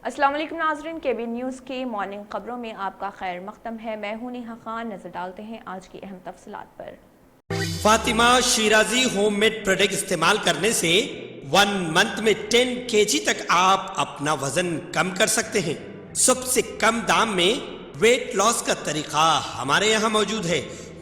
السلام علیکم ناظرین، KB نیوز کی مارننگ خبروں میں آپ کا خیر مقدم ہے۔ میں ہوں نیہا خان۔ نظر ڈالتے ہیں آج کی اہم تفصیلات پر۔ Fatima Shirazi home made product استعمال کرنے سے 1 منتھ میں 10 kg تک آپ اپنا وزن کم کر سکتے ہیں۔ سب سے کم دام میں ویٹ لاس کا طریقہ ہمارے یہاں موجود ہے،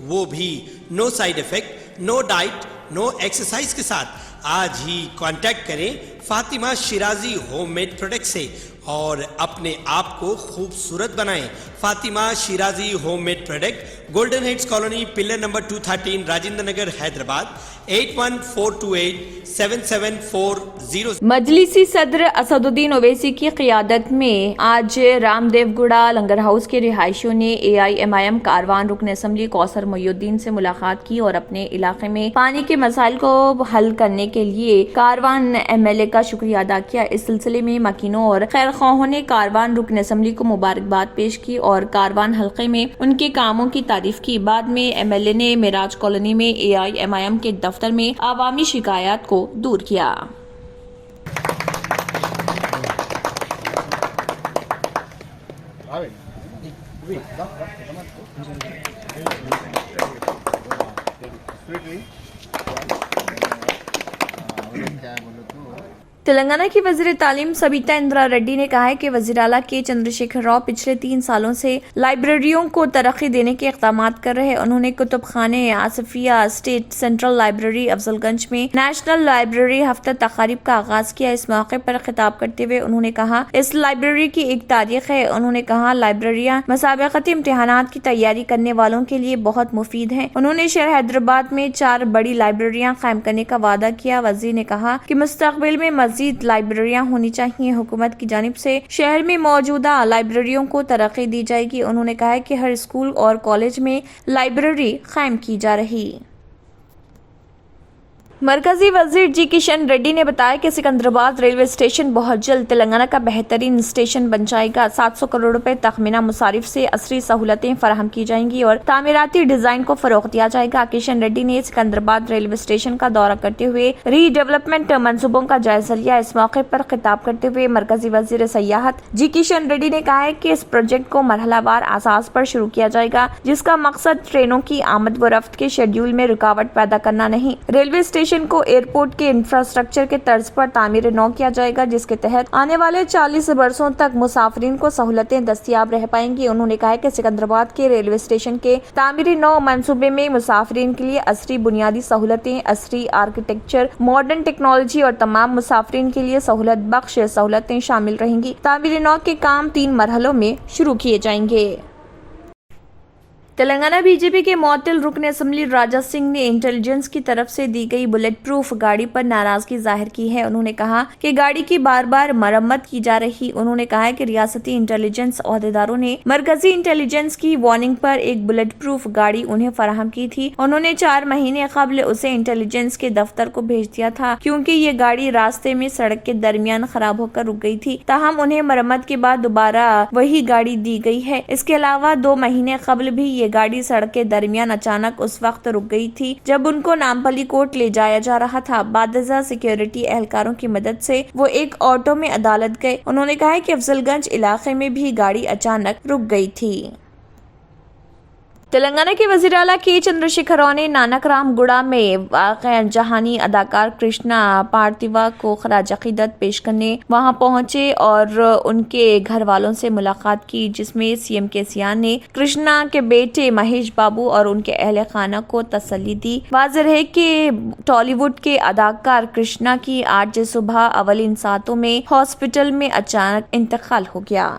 وہ بھی no side effect, no diet, no exercise کے ساتھ۔ آج ہی کانٹیکٹ کریں Fatima Shirazi home made product سے اور اپنے آپ کو خوبصورت بنائیں۔ Fatima Shirazi home made product, golden heights colony, pillar number 213، Rajendra Nagar, Hyderabad, 8142877400۔ مجلسی صدر اسد الدین اویسی کی قیادت میں آج رام دیو گڑا لنگر ہاؤس کے رہائشیوں نے AIMIM کاروان رکن اسمبلی کوثر محی الدین سے ملاقات کی اور اپنے علاقے میں پانی کے مسائل کو حل کرنے کے لیے کاروان MLA کا شکریہ ادا کیا۔ اس سلسلے میں مکینوں اور خیر خواہوں نے کاروان رکن اسمبلی کو مبارکباد پیش کی اور کاروان حلقے میں ان کے کاموں کی تعریف کی۔ بعد میں MLA نے معراج کالونی میں AIMIM کے دفتر میں عوامی شکایات کو دور کیا۔ تلنگانہ کی وزیر تعلیم سبیتا اندرا ریڈی نے کہا ہے کہ وزیر اعلیٰ کے چندر شیکھر راؤ پچھلے 3 سالوں سے لائبریریوں کو ترقی دینے کے اقدامات کر رہے ہیں۔ انہوں نے کتب خانے آصفیہ اسٹیٹ سینٹرل لائبریری افضل گنج میں نیشنل لائبریری ہفتہ تقاریب کا آغاز کیا۔ اس موقع پر خطاب کرتے ہوئے انہوں نے کہا اس لائبریری کی ایک تاریخ ہے۔ انہوں نے کہا لائبریریاں مسابقتی امتحانات کی تیاری کرنے والوں کے لیے بہت مفید ہیں۔ انہوں نے شہر حیدرآباد میں 4 بڑی لائبریریاں قائم کرنے کا وعدہ کیا۔ وزیر نے کہا کہ مستقبل میں مزید لائبریریاں ہونی چاہیے۔ حکومت کی جانب سے شہر میں موجودہ لائبریریوں کو ترقی دی جائے گی۔ انہوں نے کہا کہ ہر اسکول اور کالج میں لائبریری قائم کی جا رہی۔ مرکزی وزیر جی کشن ریڈی نے بتایا کہ سکندرآباد ریلوے اسٹیشن بہت جلد تلنگانہ کا بہترین اسٹیشن بن جائے گا۔ 700 کروڑ روپے تخمینہ مصارف سے عصری سہولتیں فراہم کی جائیں گی اور تعمیراتی ڈیزائن کو فروغ دیا جائے گا۔ کشن ریڈی نے سکندرآباد ریلوے اسٹیشن کا دورہ کرتے ہوئے ری ڈیولپمنٹ منصوبوں کا جائزہ لیا۔ اس موقع پر خطاب کرتے ہوئے مرکزی وزیر سیاحت جی کشن ریڈی نے کہا کہ اس پروجیکٹ کو مرحلہ وار اساس پر شروع کیا جائے گا، جس کا مقصد ٹرینوں کی آمد و رفت کے شیڈول میں رکاوٹ پیدا کرنا نہیں۔ ریلوے اسٹیشن کو ایئرپورٹ کے انفراسٹرکچر کے طرز پر تعمیر نو کیا جائے گا، جس کے تحت آنے والے 40 برسوں تک مسافرین کو سہولتیں دستیاب رہ پائیں گی۔ انہوں نے کہا کہ سکندرآباد کے ریلوے اسٹیشن کے تعمیر نو منصوبے میں مسافرین کے لیے عصری بنیادی سہولتیں، عصری آرکیٹیکچر، ماڈرن ٹیکنالوجی اور تمام مسافرین کے لیے سہولت بخش سہولتیں شامل رہیں گی۔ تعمیر نو کے کام 3 مرحلوں میں شروع کیے جائیں گے۔ تلنگانہ BJP کے معطل رکن اسمبلی راجہ سنگھ نے انٹیلیجنس کی طرف سے دی گئی بلٹ پروف گاڑی پر ناراضگی ظاہر کی ہے۔ انہوں نے کہا کہ گاڑی کی بار بار مرمت کی جا رہی۔ انہوں نے کہا کہ ریاستی انٹیلیجنس عہدیداروں نے مرکزی انٹیلیجنس کی وارننگ پر ایک بلٹ پروف گاڑی انہیں فراہم کی تھی۔ انہوں نے 4 مہینے قبل اسے انٹیلیجنس کے دفتر کو بھیج دیا تھا کیونکہ یہ گاڑی راستے میں سڑک کے درمیان خراب ہو کر رک گئی تھی، تاہم انہیں مرمت کے بعد دوبارہ وہی گاڑی دی گئی ہے۔ اس کے علاوہ 2 مہینے قبل بھی یہ گاڑی سڑک کے درمیان اچانک اس وقت رک گئی تھی جب ان کو نامپلی کوٹ لے جایا جا رہا تھا۔ بعد ازاں سیکیورٹی اہلکاروں کی مدد سے وہ ایک آٹو میں عدالت گئے۔ انہوں نے کہا کہ افضل گنج علاقے میں بھی گاڑی اچانک رک گئی تھی۔ تلنگانہ کے وزیر اعلیٰ کے چندر شیکھر راؤ نے نانک رام گوڑا میں واقع جہانی اداکار کرشنا پارتھیوا کو خراج عقیدت پیش کرنے وہاں پہنچے اور ان کے گھر والوں سے ملاقات کی، جس میں CM KCR نے کرشنا کے بیٹے مہیش بابو اور ان کے اہل خانہ کو تسلی دی۔ واضح ہے کہ ٹالی ووڈ کے اداکار کرشنا کی آج صبح اولین ساعتوں میں ہاسپٹل میں اچانک انتقال ہو گیا۔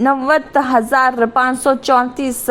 90,534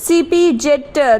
CPJET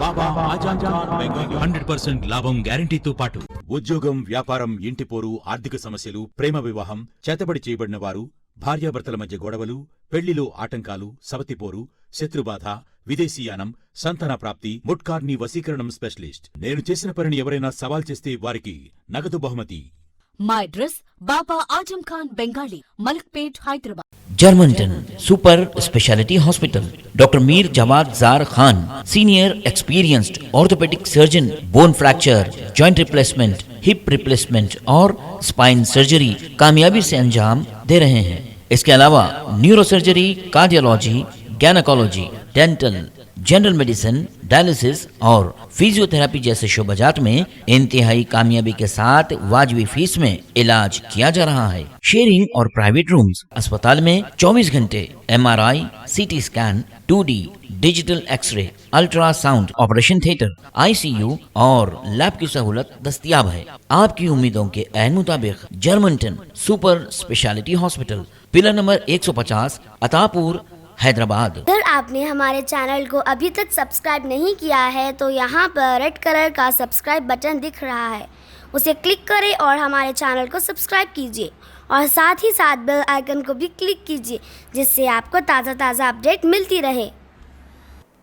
బాబా ఆజాన్ 100% లాభం గ్యారంటీతో పాటు ఉద్యోగం, వ్యాపారం, ఇంటి పోరు, ఆర్థిక సమస్యలు, ప్రేమ వివాహం, చేతబడి చేయబడిన వారు, భార్యాభర్తల మధ్య గొడవలు, పెళ్లిలో ఆటంకాలు, సవతిపోరు, శత్రుబాధ, విదేశీయానం, సంతాన ప్రాప్తి, ముట్కార్ని వశీకరణం స్పెషలిస్ట్. నేను చేసిన పనిని ఎవరైనా సవాల్ చేస్తే వారికి నగదు బహుమతి. My address, Baba Ajam Khan Bengali, Malakpet, Hyderabad. Germantown Super Speciality Hospital. Dr. Mir Jawad Zar Khan, Senior Experienced Orthopedic Surgeon, Bone Fracture, Joint Replacement, Hip Replacement اور Spine Surgery کامیابی سے انجام دے رہے ہیں. اس کے علاوہ neurosurgery, cardiology, gynaecology, dental, general medicine, dialysis اور فزیو تھراپی جیسے شعبہ جات میں انتہائی کامیابی کے ساتھ واجبی فیس میں علاج کیا جا رہا ہے. شیئرنگ اور پرائیویٹ رومز. اسپتال میں 24 گھنٹے MRI، CT scan, 2D digital X ray, ultra sound, operation theatre, ICU اور لیب کی سہولت دستیاب ہے. آپ کی امیدوں کے عین مطابق جرمنٹن super speciality hospital, pillar number 150، Attapur, Hyderabad. اگر آپ نے ہمارے چینل کو ابھی تک سبسکرائب نہیں کیا ہے تو یہاں پر ریڈ کلر کا سبسکرائب بٹن دکھ رہا ہے، اسے کلک کریں اور ہمارے چینل کو سبسکرائب کیجیے اور ساتھ ہی ساتھ بیل آئیکن کو بھی کلک کیجیے جس سے آپ کو تازہ اپڈیٹ ملتی رہے.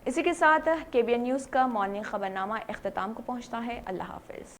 اسی کے ساتھ KBN نیوز کا مارننگ خبرنامہ اختتام کو پہنچتا ہے. اللہ حافظ.